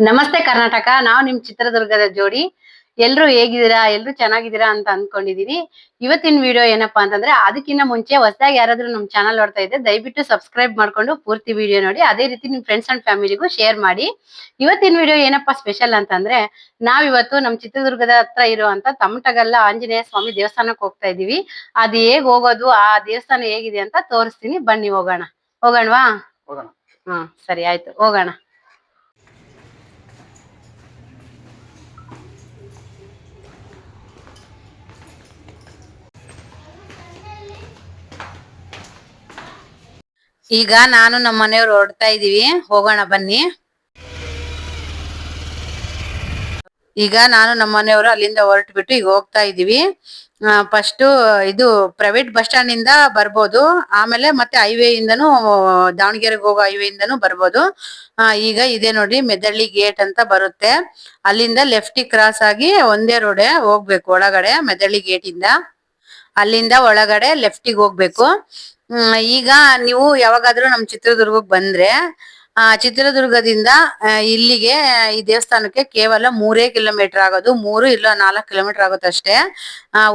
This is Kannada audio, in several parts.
ನಮಸ್ತೆ ಕರ್ನಾಟಕ. ನಾವು ನಿಮ್ ಚಿತ್ರದುರ್ಗದ ಜೋಡಿ. ಎಲ್ರು ಹೇಗಿದ್ದೀರಾ? ಎಲ್ರು ಚೆನ್ನಾಗಿದ್ದೀರಾ ಅಂತ ಅನ್ಕೊಂಡಿದೀನಿ. ಇವತ್ತಿನ ವಿಡಿಯೋ ಏನಪ್ಪಾ ಅಂತಂದ್ರೆ, ಅದಕ್ಕಿಂತ ಮುಂಚೆ ಹೊಸದಾಗಿ ಯಾರಾದ್ರೂ ನಮ್ ಚಾನಲ್ ನೋಡ್ತಾ ಇದ್ರೆ ದಯವಿಟ್ಟು ಸಬ್ಸ್ಕ್ರೈಬ್ ಮಾಡ್ಕೊಂಡು ಪೂರ್ತಿ ವಿಡಿಯೋ ನೋಡಿ. ಅದೇ ರೀತಿ ನಿಮ್ ಫ್ರೆಂಡ್ಸ್ ಅಂಡ್ ಫ್ಯಾಮಿಲಿಗೂ ಶೇರ್ ಮಾಡಿ. ಇವತ್ತಿನ ವಿಡಿಯೋ ಏನಪ್ಪಾ ಸ್ಪೆಷಲ್ ಅಂತಂದ್ರೆ, ನಾವಿವತ್ತು ನಮ್ ಚಿತ್ರದುರ್ಗದ ಹತ್ರ ಇರುವಂತ ತಮಟಗಲ್ಲ ಆಂಜನೇಯ ಸ್ವಾಮಿ ದೇವಸ್ಥಾನಕ್ಕೆ ಹೋಗ್ತಾ ಇದೀವಿ. ಅದ್ ಹೇಗ್ ಹೋಗೋದು, ಆ ದೇವಸ್ಥಾನ ಹೇಗಿದೆ ಅಂತ ತೋರಿಸ್ತೀನಿ. ಬನ್ನಿ ಹೋಗೋಣ. ಹೋಗೋಣವಾ? ಹೋಗೋಣ. ಸರಿ ಆಯ್ತು, ಹೋಗೋಣ. ಈಗ ನಾನು ನಮ್ಮ ಮನೆಯವ್ರು ಹೊರಡ್ತಾ ಇದೀವಿ, ಹೋಗೋಣ ಬನ್ನಿ. ಈಗ ನಾನು ನಮ್ಮ ಮನೆಯವರು ಅಲ್ಲಿಂದ ಹೊರಟ್ಬಿಟ್ಟು ಈಗ ಹೋಗ್ತಾ ಇದೀವಿ. ಫಸ್ಟ್ ಇದು ಪ್ರೈವೇಟ್ ಬಸ್ ಸ್ಟಾಂಡ್ ಇಂದ ಬರ್ಬೋದು, ಆಮೇಲೆ ಮತ್ತೆ ಹೈವೇ ಇಂದನು ದಾವಣಗೆರೆಗೆ ಹೋಗೋ ಹೈವೇ ಇಂದನು ಬರ್ಬೋದು. ಈಗ ಇದೆ ನೋಡಿ ಮೆದಳ್ಳಿ ಗೇಟ್ ಅಂತ ಬರುತ್ತೆ, ಅಲ್ಲಿಂದ ಲೆಫ್ಟ್ ಕ್ರಾಸ್ ಆಗಿ ಒಂದೇ ರೋಡೆ ಹೋಗ್ಬೇಕು ಒಳಗಡೆ ಮೆದಳ್ಳಿ ಗೇಟ್ ಇಂದ. ಅಲ್ಲಿಂದ ಒಳಗಡೆ ಲೆಫ್ಟಿಗೆ ಹೋಗ್ಬೇಕು. ಈಗ ನೀವು ಯಾವಾಗಾದ್ರೂ ನಮ್ ಚಿತ್ರದುರ್ಗಕ್ಕೆ ಬಂದ್ರೆ ಚಿತ್ರದುರ್ಗದಿಂದ ಇಲ್ಲಿಗೆ ಈ ದೇವಸ್ಥಾನಕ್ಕೆ ಕೇವಲ 3 ಕಿಲೋಮೀಟರ್ ಆಗೋದು, 3 ಇಲ್ಲ 4 ಕಿಲೋಮೀಟರ್ ಆಗುತ್ತೆ ಅಷ್ಟೇ.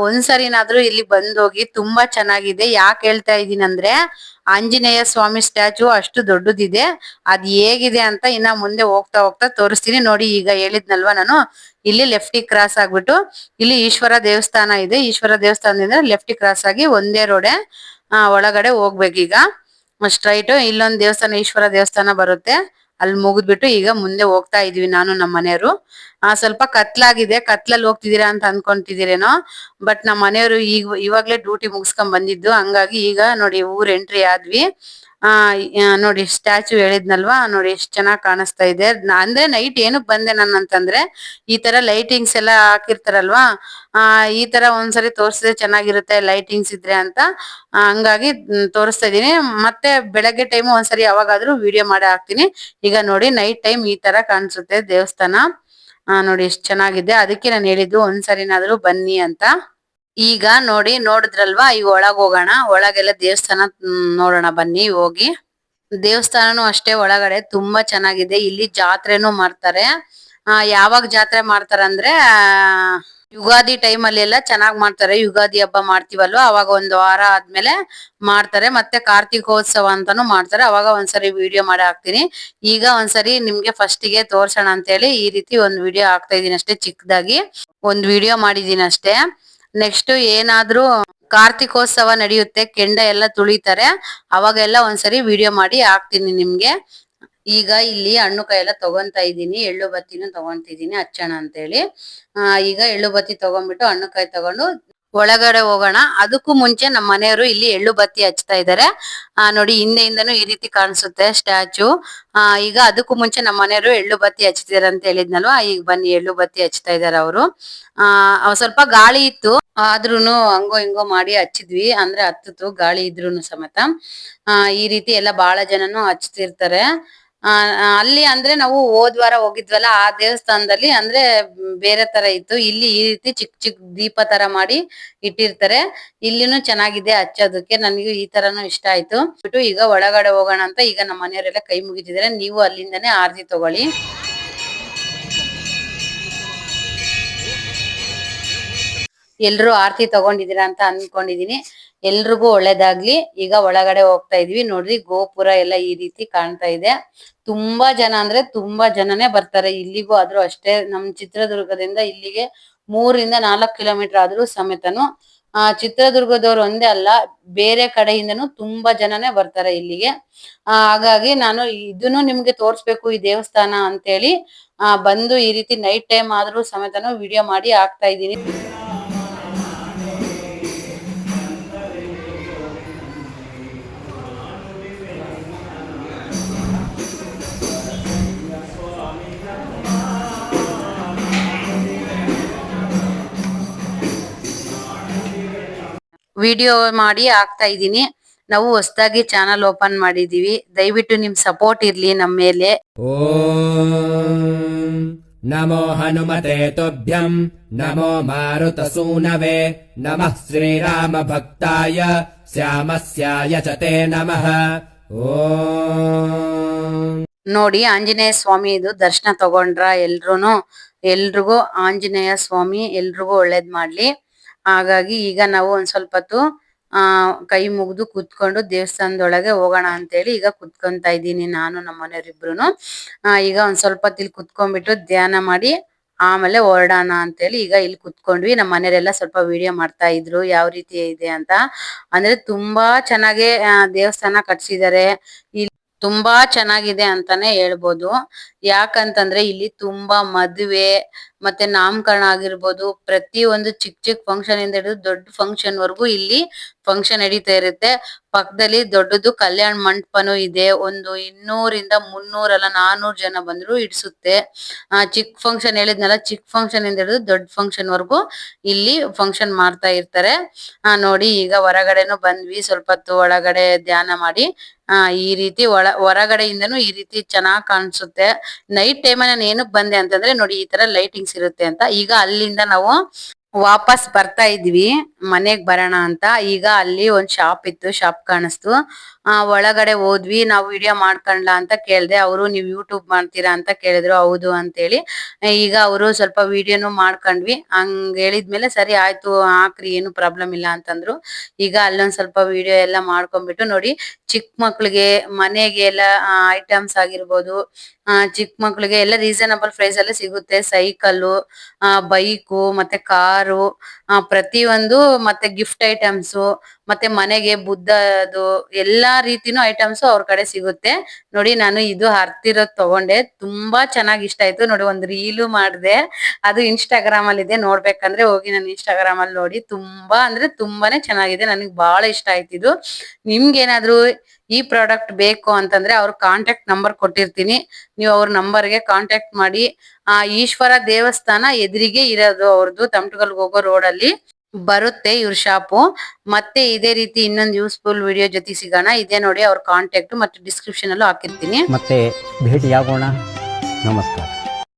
ಒಂದ್ಸರಿನಾದ್ರೂ ಇಲ್ಲಿ ಬಂದೋಗಿ, ತುಂಬಾ ಚೆನ್ನಾಗಿದೆ. ಯಾಕೆ ಹೇಳ್ತಾ ಇದೀನಿ ಅಂದ್ರೆ, ಆಂಜನೇಯ ಸ್ವಾಮಿ ಸ್ಟ್ಯಾಚು ಅಷ್ಟು ದೊಡ್ಡದಿದೆ. ಅದ್ ಹೇಗಿದೆ ಅಂತ ಇನ್ನ ಮುಂದೆ ಹೋಗ್ತಾ ಹೋಗ್ತಾ ತೋರಿಸ್ತೀನಿ ನೋಡಿ. ಈಗ ಹೇಳಿದ್ನಲ್ವಾ ನಾನು, ಇಲ್ಲಿ ಲೆಫ್ಟ್ ಕ್ರಾಸ್ ಆಗ್ಬಿಟ್ಟು ಇಲ್ಲಿ ಈಶ್ವರ ದೇವಸ್ಥಾನ ಇದೆ. ಈಶ್ವರ ದೇವಸ್ಥಾನದಿಂದ ಲೆಫ್ಟ್ ಕ್ರಾಸ್ ಆಗಿ ಒಂದೇ ರೋಡೆ ಒಳಗಡೆ ಹೋಗ್ಬೇಕೀಗ ಸ್ಟ್ರೈಟ್. ಇಲ್ಲೊಂದ್ ದೇವಸ್ಥಾನ ಈಶ್ವರ ದೇವಸ್ಥಾನ ಬರುತ್ತೆ, ಅಲ್ಲಿ ಮುಗಿದ್ಬಿಟ್ಟು ಈಗ ಮುಂದೆ ಹೋಗ್ತಾ ಇದೀವಿ ನಾನು ನಮ್ಮ ಮನೆಯವರು. ಸ್ವಲ್ಪ ಕತ್ಲಾಗಿದೆ, ಕತ್ಲಲ್ಲಿ ಹೋಗ್ತಿದೀರಾ ಅಂತ ಅನ್ಕೊಂತಿದ್ದೀರೇನೋ. ಬಟ್ ನಮ್ಮ ಮನೆಯವರು ಇವಾಗ್ಲೇ ಡ್ಯೂಟಿ ಮುಗಿಸ್ಕೊಂಡ್ ಬಂದಿದ್ದು, ಹಂಗಾಗಿ ಈಗ ನೋಡಿ ಊರ್ ಎಂಟ್ರಿ ಆದ್ವಿ. ನೋಡಿ ಸ್ಟ್ಯಾಚು ಹೇಳಿದ್ನಲ್ವಾ, ನೋಡಿ ಎಷ್ಟ್ ಚೆನ್ನಾಗ್ ಕಾಣಿಸ್ತಾ ಇದೆ. ಅಂದ್ರೆ ನೈಟ್ ಏನಕ್ ಬಂದೆ ನಾನು ಅಂತಂದ್ರೆ, ಈ ತರ ಲೈಟಿಂಗ್ಸ್ ಎಲ್ಲ ಹಾಕಿರ್ತಾರಲ್ವಾ, ಈ ತರ ಒಂದ್ಸರಿ ತೋರ್ಸಿದ್ರೆ ಚೆನ್ನಾಗಿರುತ್ತೆ ಲೈಟಿಂಗ್ಸ್ ಇದ್ರೆ ಅಂತ, ಹಂಗಾಗಿ ತೋರಿಸ್ತಾ ಇದೀನಿ. ಮತ್ತೆ ಬೆಳಗ್ಗೆ ಟೈಮ್ ಒಂದ್ಸರಿ ಯಾವಾಗಾದ್ರೂ ವಿಡಿಯೋ ಮಾಡಿ ಹಾಕ್ತೀನಿ. ಈಗ ನೋಡಿ ನೈಟ್ ಟೈಮ್ ಈ ತರ ಕಾಣಿಸುತ್ತೆ ದೇವಸ್ಥಾನ. ನೋಡಿ ಎಷ್ಟ್ ಚೆನ್ನಾಗಿದೆ. ಅದಕ್ಕೆ ನಾನು ಹೇಳಿದ್ದು ಒಂದ್ಸರಿನಾದ್ರೂ ಬನ್ನಿ ಅಂತ. ಈಗ ನೋಡಿ ನೋಡಿದ್ರಲ್ವಾ, ಈಗ ಒಳಗ್ ಹೋಗೋಣ. ಒಳಗೆಲ್ಲ ದೇವಸ್ಥಾನ ನೋಡೋಣ ಬನ್ನಿ ಹೋಗಿ. ದೇವಸ್ಥಾನನು ಅಷ್ಟೇ ಒಳಗಡೆ ತುಂಬಾ ಚೆನ್ನಾಗಿದೆ. ಇಲ್ಲಿ ಜಾತ್ರೆನೂ ಮಾಡ್ತಾರೆ. ಯಾವಾಗ ಜಾತ್ರೆ ಮಾಡ್ತಾರಂದ್ರೆ ಯುಗಾದಿ ಟೈಮ್ ಅಲ್ಲಿ ಎಲ್ಲ ಚೆನ್ನಾಗ್ ಮಾಡ್ತಾರೆ. ಯುಗಾದಿ ಹಬ್ಬ ಮಾಡ್ತೀವಲ್ವಾ, ಅವಾಗ 1 ವಾರ ಆದ್ಮೇಲೆ ಮಾಡ್ತಾರೆ. ಮತ್ತೆ ಕಾರ್ತಿಕೋತ್ಸವ ಅಂತಾನು ಮಾಡ್ತಾರೆ, ಅವಾಗ ಒಂದ್ಸರಿ ವಿಡಿಯೋ ಮಾಡಿ ಹಾಕ್ತೀನಿ. ಈಗ ಒಂದ್ಸರಿ ನಿಮ್ಗೆ ಫಸ್ಟ್ ಗೆ ತೋರ್ಸೋಣ ಅಂತ ಹೇಳಿ ಈ ರೀತಿ ಒಂದ್ ವಿಡಿಯೋ ಹಾಕ್ತಾ ಇದೀನಿ ಅಷ್ಟೇ, ಚಿಕ್ಕದಾಗಿ ಒಂದ್ ವಿಡಿಯೋ ಮಾಡಿದೀನಿ ಅಷ್ಟೇ. ನೆಕ್ಸ್ಟ್ ಏನಾದ್ರೂ ಕಾರ್ತಿಕೋತ್ಸವ ನಡೆಯುತ್ತೆ, ಕೆಂಡ ಎಲ್ಲ ತುಳಿತಾರೆ, ಅವಾಗೆಲ್ಲ ಒಂದ್ಸರಿ ವಿಡಿಯೋ ಮಾಡಿ ಹಾಕ್ತೀನಿ ನಿಮ್ಗೆ. ಈಗ ಇಲ್ಲಿ ಹಣ್ಣು ಕಾಯಿ ಎಲ್ಲ ತಗೊಂತಾ ಇದೀನಿ, ಎಳ್ಳು ಬತ್ತಿನೂ ತಗೊಂತಿದೀನಿ ಹಚ್ಚೋಣ ಅಂತ ಹೇಳಿ. ಈಗ ಎಳ್ಳು ಬತ್ತಿ ತಗೊಂಡ್ಬಿಟ್ಟು ಹಣ್ಣು ಕಾಯಿ ತಗೊಂಡು ಒಳಗಡೆ ಹೋಗೋಣ. ಅದಕ್ಕೂ ಮುಂಚೆ ನಮ್ಮ ಮನೆಯವರು ಇಲ್ಲಿ ಎಳ್ಳು ಬತ್ತಿ ಹಚ್ತಾ ಇದಾರೆ. ನೋಡಿ ಹಿಂದೆಯಿಂದನೂ ಈ ರೀತಿ ಕಾಣಿಸುತ್ತೆ ಸ್ಟ್ಯಾಚು. ಈಗ ಅದಕ್ಕೂ ಮುಂಚೆ ನಮ್ಮ ಮನೆಯವರು ಎಳ್ಳು ಬತ್ತಿ ಹಚ್ತಿದಾರೆ ಅಂತ ಹೇಳಿದ್ನಲ್ವಾ, ಈಗ ಬನ್ನಿ ಎಳ್ಳು ಬತ್ತಿ ಹಚ್ತಾ ಇದಾರೆ ಅವರು. ಸ್ವಲ್ಪ ಗಾಳಿ ಇತ್ತು, ಆದ್ರೂನು ಹಂಗೋ ಹಿಂಗೋ ಮಾಡಿ ಹಚ್ಚಿದ್ವಿ. ಅಂದ್ರೆ ಹತ್ತಿತ್ತು ಗಾಳಿ ಇದ್ರೂನು ಸಮೇತ. ಈ ರೀತಿ ಎಲ್ಲ ಬಹಳ ಜನನು ಹಚ್ತಿರ್ತಾರೆ. ಅಲ್ಲಿ ಅಂದ್ರೆ ನಾವು ಹೋದ್ವಾರ ಹೋಗಿದ್ವಲ್ಲ, ಆ ದೇವಸ್ಥಾನದಲ್ಲಿ ಅಂದ್ರೆ ಬೇರೆ ತರ ಇತ್ತು. ಇಲ್ಲಿ ಈ ರೀತಿ ಚಿಕ್ಕ ಚಿಕ್ಕ ದೀಪ ತರ ಮಾಡಿ ಇಟ್ಟಿರ್ತಾರೆ. ಇಲ್ಲಿನೂ ಚೆನ್ನಾಗಿದೆ ಹಚ್ಚೋದಕ್ಕೆ, ನನಗೂ ಈ ತರನು ಇಷ್ಟ ಆಯ್ತು. ಬಿಟ್ಟು ಈಗ ಒಳಗಡೆ ಹೋಗೋಣ ಅಂತ ಈಗ ನಮ್ಮ ಮನೆಯವರೆಲ್ಲ ಕೈ ಮುಗಿತಿದ್ದಾರೆ. ನೀವು ಅಲ್ಲಿಂದನೇ ಆರತಿ ತಗೊಳ್ಳಿ. ಎಲ್ರು ಆರತಿ ತಗೊಂಡಿದೀರಾ ಅಂತ ಅನ್ಕೊಂಡಿದೀನಿ. ಎಲ್ರಿಗೂ ಒಳ್ಳೇದಾಗ್ಲಿ. ಈಗ ಒಳಗಡೆ ಹೋಗ್ತಾ ಇದೀವಿ. ನೋಡ್ರಿ ಗೋಪುರ ಎಲ್ಲ ಈ ರೀತಿ ಕಾಣ್ತಾ ಇದೆ. ತುಂಬಾ ಜನ ಅಂದ್ರೆ ತುಂಬಾ ಜನನೇ ಬರ್ತಾರೆ ಇಲ್ಲಿಗೂ. ಆದ್ರೂ ಅಷ್ಟೇ, ನಮ್ ಚಿತ್ರದುರ್ಗದಿಂದ ಇಲ್ಲಿಗೆ 3 ರಿಂದ 4 ಕಿಲೋಮೀಟರ್ ಆದ್ರೂ ಸಮೇತನು ಚಿತ್ರದುರ್ಗದವ್ರು ಒಂದೇ ಅಲ್ಲ, ಬೇರೆ ಕಡೆಯಿಂದನೂ ತುಂಬಾ ಜನನೇ ಬರ್ತಾರೆ ಇಲ್ಲಿಗೆ. ಹಾಗಾಗಿ ನಾನು ಇದನ್ನು ನಿಮ್ಗೆ ತೋರ್ಸ್ಬೇಕು ಈ ದೇವಸ್ಥಾನ ಅಂತೇಳಿ ಬಂದು ಈ ರೀತಿ ನೈಟ್ ಟೈಮ್ ಆದ್ರೂ ಸಮೇತನು ವಿಡಿಯೋ ಮಾಡಿ ಹಾಕ್ತಾ ಇದೀನಿ. ವಿಡಿಯೋ ಮಾಡಿ ಹಾಕ್ತಾ ಇದೀನಿ. ನಾವು ಹೊಸದಾಗಿ ಚಾನಲ್ ಓಪನ್ ಮಾಡಿದೀವಿ, ದಯವಿಟ್ಟು ನಿಮ್ ಸಪೋರ್ಟ್ ಇರ್ಲಿ ನಮ್ಮ ಮೇಲೆ. ಓಂ ನಮೋ ಹನುಮತೆ ತುಭ್ಯಂ ನಮೋ ಮಾರುತಸೂನವೇ ನಮಃ ಶ್ರೀರಾಮ ಭಕ್ತಾಯ ಶ್ಯಾಮಸ್ಯಾಯ ಚ ತೇ ನಮಃ. ಓಂ ನೋಡಿ ಆಂಜನೇಯ ಸ್ವಾಮಿ ಇದು ದರ್ಶನ ತಗೊಂಡ್ರ ಎಲ್ರಿಗೂ ಆಂಜನೇಯ ಸ್ವಾಮಿ ಎಲ್ರಿಗೂ ಒಳ್ಳೇದ್ ಮಾಡ್ಲಿ. ಹಾಗಾಗಿ ಈಗ ನಾವು ಒಂದ್ ಸ್ವಲ್ಪ ಹೊತ್ತು ಕೈ ಮುಗಿದು ಕೂತ್ಕೊಂಡು ದೇವಸ್ಥಾನದೊಳಗೆ ಹೋಗೋಣ ಅಂತೇಳಿ ಈಗ ಕುತ್ಕೊಂತಾ ಇದ್ದೀನಿ ನಾನು ನಮ್ಮ ಮನೆಯವರಿಬ್ರುನು. ಈಗ ಒಂದ್ ಸ್ವಲ್ಪ ಹೊತ್ತು ಇಲ್ಲಿ ಕುತ್ಕೊಂಡ್ಬಿಟ್ಟು ಧ್ಯಾನ ಮಾಡಿ ಆಮೇಲೆ ಹೊರಡೋಣ ಅಂತೇಳಿ ಈಗ ಇಲ್ಲಿ ಕುತ್ಕೊಂಡ್ವಿ. ನಮ್ಮ ಮನೆಯವರೆಲ್ಲ ಸ್ವಲ್ಪ ವಿಡಿಯೋ ಮಾಡ್ತಾ ಇದ್ರು ಯಾವ ರೀತಿ ಇದೆ ಅಂತ. ಅಂದ್ರೆ ತುಂಬಾ ಚೆನ್ನಾಗಿ ದೇವಸ್ಥಾನ ಕಟ್ಸಿದ್ದಾರೆ. ತುಂಬಾ ಚೆನ್ನಾಗಿದೆ ಅಂತಾನೆ ಹೇಳ್ಬೋದು. ಯಾಕಂತಂದ್ರೆ ಇಲ್ಲಿ ತುಂಬಾ ಮದುವೆ ಮತ್ತೆ ನಾಮಕರಣ ಆಗಿರ್ಬೋದು, ಪ್ರತಿ ಒಂದು ಚಿಕ್ಕ ಚಿಕ್ಕ ಫಂಕ್ಷನ್ ಇಂದ ಹಿಡಿದು ದೊಡ್ಡ ಫಂಕ್ಷನ್ ವರ್ಗು ಇಲ್ಲಿ ಫಂಕ್ಷನ್ ನಡೀತಾ ಇರುತ್ತೆ. ಪಕ್ಕದಲ್ಲಿ ದೊಡ್ಡದು ಕಲ್ಯಾಣ ಮಂಟಪನೂ ಇದೆ. ಒಂದು 200 ಇಂದ 300 ಅಲ್ಲ 400 ಜನ ಬಂದ್ರು ಇಡ್ಸುತ್ತೆ. ಚಿಕ್ಕ ಫಂಕ್ಷನ್ ಹೇಳಿದ್ನಲ್ಲ, ಚಿಕ್ಕ ಫಂಕ್ಷನ್ ಇಂದ ಹಿಡಿದು ದೊಡ್ಡ ಫಂಕ್ಷನ್ ವರ್ಗು ಇಲ್ಲಿ ಫಂಕ್ಷನ್ ಮಾಡ್ತಾ ಇರ್ತಾರೆ. ನೋಡಿ ಈಗ ಹೊರಗಡೆನು ಬಂದ್ವಿ, ಸ್ವಲ್ಪ ಹೊತ್ತು ಒಳಗಡೆ ಧ್ಯಾನ ಮಾಡಿ ಈ ರೀತಿ ಹೊರಗಡೆಯಿಂದನೂ ಈ ರೀತಿ ಚೆನ್ನಾಗ್ ಕಾಣಿಸುತ್ತೆ. ನೈಟ್ ಟೈಮ್ ನಾನು ಏನಕ್ ಬಂದೆ ಅಂತಂದ್ರೆ ನೋಡಿ ಈ ತರ ಲೈಟಿಂಗ್ಸ್ ಇರುತ್ತೆ ಅಂತ. ಈಗ ಅಲ್ಲಿಂದ ನಾವು ವಾಪಸ್ ಬರ್ತಾ ಇದ್ವಿ ಮನೆಗ್ ಬರೋಣ ಅಂತ. ಈಗ ಅಲ್ಲಿ ಒಂದ್ ಶಾಪ್ ಇತ್ತು, ಶಾಪ್ ಕಾಣಿಸ್ತು. ಒಳಗಡೆ ಹೋದ್ವಿ. ನಾವು ವಿಡಿಯೋ ಮಾಡ್ಕೊಂಡ್ಲಾ ಅಂತ ಕೇಳ್ದೆ. ಅವರು ನೀವು ಯೂಟ್ಯೂಬ್ ಮಾಡ್ತೀರಾ ಅಂತ ಕೇಳಿದ್ರು. ಹೌದು ಅಂತೇಳಿ ಈಗ ಅವರು ಸ್ವಲ್ಪ ವಿಡಿಯೋನು ಮಾಡ್ಕೊಂಡ್ವಿ. ಹಂಗ ಹೇಳಿದ್ಮೇಲೆ ಸರಿ ಆಯ್ತು ಹಾಕ್ರಿ ಏನು ಪ್ರಾಬ್ಲಮ್ ಇಲ್ಲ ಅಂತಂದ್ರು. ಈಗ ಅಲ್ಲೊಂದ್ ಸ್ವಲ್ಪ ವಿಡಿಯೋ ಎಲ್ಲ ಮಾಡ್ಕೊಂಡ್ಬಿಟ್ಟು ನೋಡಿ ಚಿಕ್ಕ ಮಕ್ಳಿಗೆ ಮನೆಗೆ ಎಲ್ಲ ಐಟಮ್ಸ್ ಆಗಿರ್ಬೋದು, ಚಿಕ್ಕ ಮಕ್ಳಿಗೆ ಎಲ್ಲ ರೀಸನಬಲ್ ಪ್ರೈಸ್ ಅಲ್ಲೇ ಸಿಗುತ್ತೆ. ಸೈಕಲ್ಲು, ಬೈಕು ಮತ್ತೆ ಕಾರು, ಪ್ರತಿಯೊಂದು ಮತ್ತೆ ಗಿಫ್ಟ್ ಐಟಮ್ಸ್, ಮತ್ತೆ ಮನೆಗೆ ಬುದ್ಧದು ಎಲ್ಲಾ ರೀತಿನೂ ಐಟಮ್ಸ್ ಅವ್ರ ಕಡೆ ಸಿಗುತ್ತೆ. ನೋಡಿ ನಾನು ಇದು ಹರ್ತಿರೋದ್ ತಗೊಂಡೆ, ತುಂಬಾ ಚೆನ್ನಾಗಿ ಇಷ್ಟ ಆಯ್ತು. ನೋಡಿ ಒಂದು ರೀಲು ಮಾಡಿದೆ, ಅದು ಇನ್ಸ್ಟಾಗ್ರಾಮ್ ಅಲ್ಲಿ ಇದೆ. ನೋಡ್ಬೇಕಂದ್ರೆ ಹೋಗಿ ನಾನು ಇನ್ಸ್ಟಾಗ್ರಾಮ್ ಅಲ್ಲಿ ನೋಡಿ. ತುಂಬಾ ಅಂದ್ರೆ ತುಂಬಾನೇ ಚೆನ್ನಾಗಿದೆ, ನನಗೆ ಬಹಳ ಇಷ್ಟ ಆಯ್ತಿದು. ನಿಮ್ಗೆ ಏನಾದ್ರು ಈ ಪ್ರಾಡಕ್ಟ್ ಬೇಕು ಅಂತಂದ್ರೆ ಅವ್ರ ಕಾಂಟ್ಯಾಕ್ಟ್ ನಂಬರ್ ಕೊಟ್ಟಿರ್ತೀನಿ, ನೀವು ಅವ್ರ ನಂಬರ್ಗೆ ಕಾಂಟ್ಯಾಕ್ಟ್ ಮಾಡಿ. ಈಶ್ವರ ದೇವಸ್ಥಾನ ಎದುರಿಗೆ ಇರೋದು ಅವ್ರದ್ದು, ತಮಟಗಲ್ಗೆ ಹೋಗೋ ರೋಡ್ ಅಲ್ಲಿ ಬರುತ್ತೆ ಇವ್ರ ಶಾಪು. ಮತ್ತೆ ಇದೇ ರೀತಿ ಇನ್ನೊಂದು ಯೂಸ್ಫುಲ್ ವಿಡಿಯೋ ಜೊತೆ ಸಿಗೋಣ. ಇದೇ ನೋಡಿ ಅವ್ರ ಕಾಂಟ್ಯಾಕ್ಟ್ ಮತ್ತೆ ಡಿಸ್ಕ್ರಿಪ್ಷನ್ ಅಲ್ಲೂ ಹಾಕಿರ್ತೀನಿ. ಮತ್ತೆ ಭೇಟಿಯಾಗೋಣ. ನಮಸ್ಕಾರ.